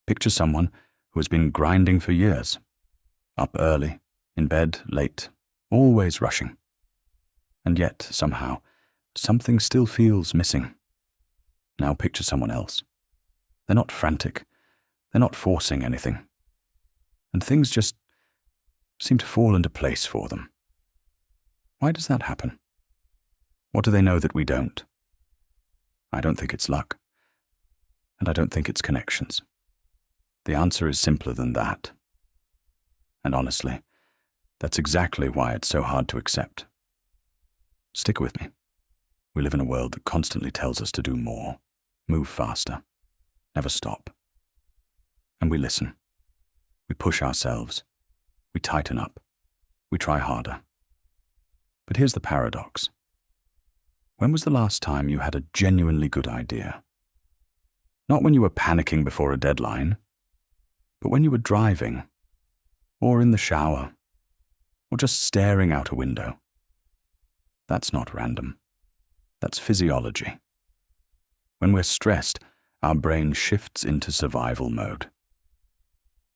Picture someone who has been grinding for years, up early, in bed late, always rushing. And yet, somehow, something still feels missing. Now picture someone else. They're not frantic. They're not forcing anything. And things just seem to fall into place for them. Why does that happen? What do they know that we don't? I don't think it's luck. And I don't think it's connections. The answer is simpler than that. And honestly, that's exactly why it's so hard to accept. Stick with me. We live in a world that constantly tells us to do more, move faster, never stop. And we listen. We push ourselves. We tighten up. We try harder. But here's the paradox. When was the last time you had a genuinely good idea? Not when you were panicking before a deadline, but when you were driving, or in the shower, or just staring out a window. That's not random. That's physiology. When we're stressed, our brain shifts into survival mode.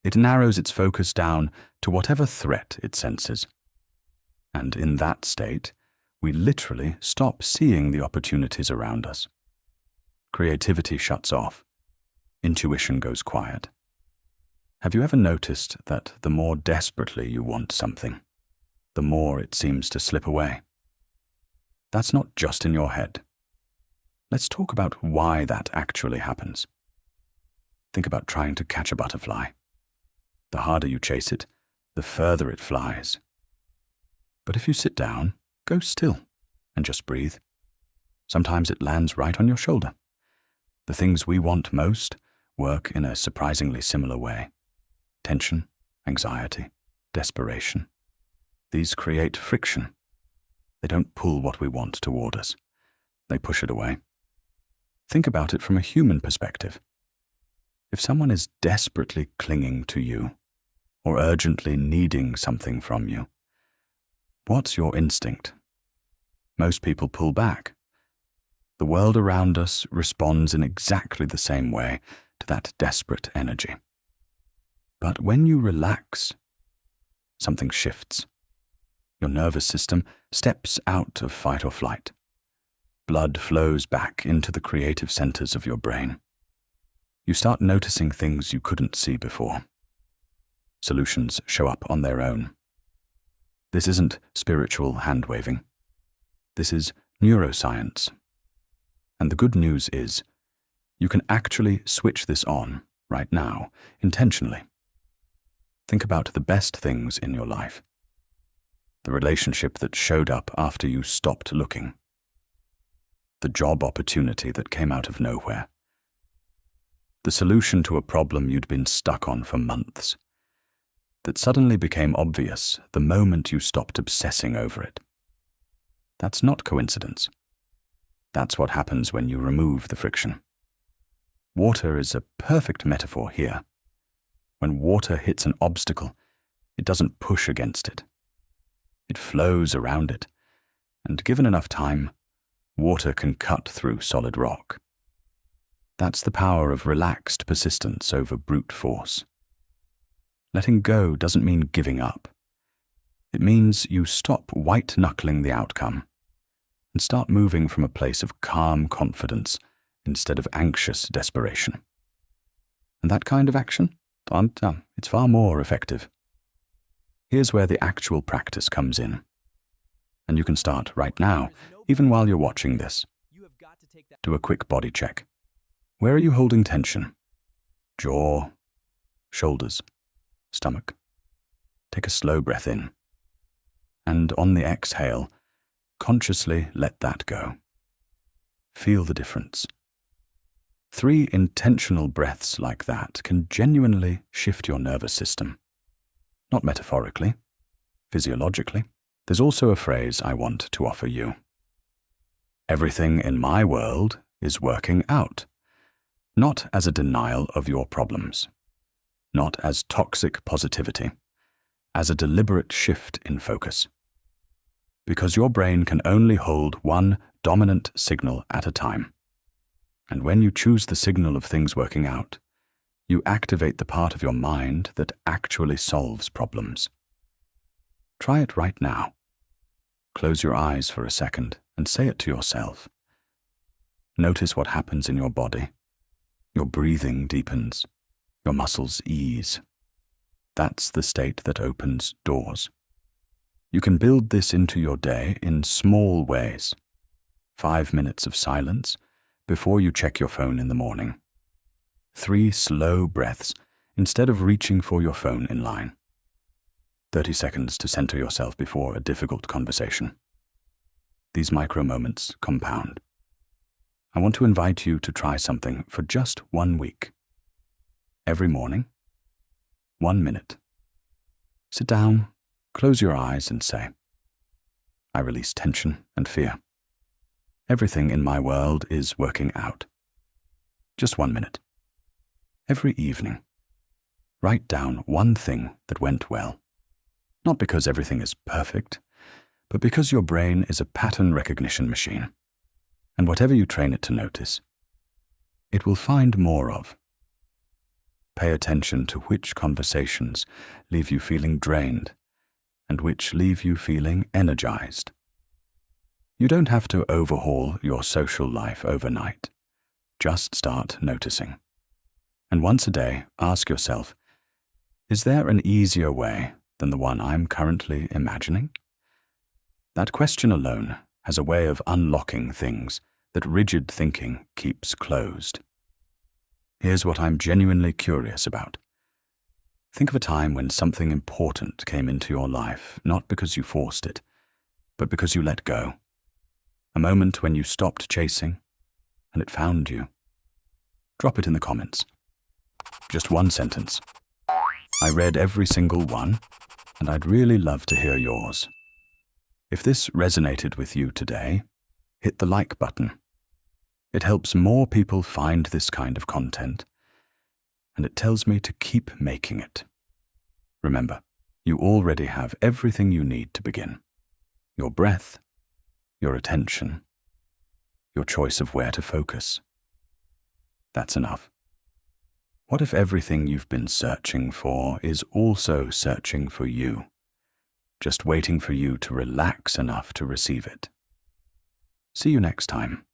It narrows its focus down to whatever threat it senses. And in that state, we literally stop seeing the opportunities around us. Creativity shuts off. Intuition goes quiet. Have you ever noticed that the more desperately you want something, the more it seems to slip away? That's not just in your head. Let's talk about why that actually happens. Think about trying to catch a butterfly. The harder you chase it, the further it flies. But if you sit down, go still, and just breathe. Sometimes it lands right on your shoulder. The things we want most work in a surprisingly similar way. Tension, anxiety, desperation. These create friction. They don't pull what we want toward us. They push it away. Think about it from a human perspective. If someone is desperately clinging to you, or urgently needing something from you, what's your instinct? Most people pull back. The world around us responds in exactly the same way to that desperate energy. But when you relax, something shifts. Your nervous system steps out of fight or flight. Blood flows back into the creative centers of your brain. You start noticing things you couldn't see before. Solutions show up on their own. This isn't spiritual hand-waving. This is neuroscience. And the good news is, you can actually switch this on right now, intentionally. Think about the best things in your life. The relationship that showed up after you stopped looking. The job opportunity that came out of nowhere. The solution to a problem you'd been stuck on for months, that suddenly became obvious the moment you stopped obsessing over it. That's not coincidence. That's what happens when you remove the friction. Water is a perfect metaphor here. When water hits an obstacle, it doesn't push against it. It flows around it, and given enough time, water can cut through solid rock. That's the power of relaxed persistence over brute force. Letting go doesn't mean giving up. It means you stop white-knuckling the outcome and start moving from a place of calm confidence instead of anxious desperation. And that kind of action, it's far more effective. Here's where the actual practice comes in. And you can start right now, even while you're watching this. Do a quick body check. Where are you holding tension? Jaw, shoulders, stomach. Take a slow breath in. And on the exhale, consciously let that go. Feel the difference. 3 intentional breaths like that can genuinely shift your nervous system. Not metaphorically, physiologically. There's also a phrase I want to offer you. Everything in my world is working out. Not as a denial of your problems. Not as toxic positivity. As a deliberate shift in focus. Because your brain can only hold one dominant signal at a time. And when you choose the signal of things working out, You activate the part of your mind that actually solves problems. Try it right now. Close your eyes for a second and say it to yourself. Notice what happens in your body. Your breathing deepens. Your muscles ease. That's the state that opens doors. You can build this into your day in small ways. 5 minutes of silence before you check your phone in the morning. 3 slow breaths instead of reaching for your phone in line. 30 seconds to center yourself before a difficult conversation. These micro moments compound. I want to invite you to try something for just 1 week. Every morning, 1 minute. Sit down, close your eyes and say, I release tension and fear. Everything in my world is working out. Just 1 minute. Every evening, write down one thing that went well. Not because everything is perfect, but because your brain is a pattern recognition machine. And whatever you train it to notice, it will find more of. Pay attention to which conversations leave you feeling drained and which leave you feeling energized. You don't have to overhaul your social life overnight. Just start noticing. And once a day, ask yourself, is there an easier way than the one I'm currently imagining? That question alone has a way of unlocking things that rigid thinking keeps closed. Here's what I'm genuinely curious about. Think of a time when something important came into your life, not because you forced it, but because you let go. A moment when you stopped chasing and it found you. Drop it in the comments. Just one sentence. I read every single one, and I'd really love to hear yours. If this resonated with you today, hit the like button. It helps more people find this kind of content, and it tells me to keep making it. Remember, you already have everything you need to begin. Your breath, your attention, your choice of where to focus. That's enough. What if everything you've been searching for is also searching for you, just waiting for you to relax enough to receive it? See you next time.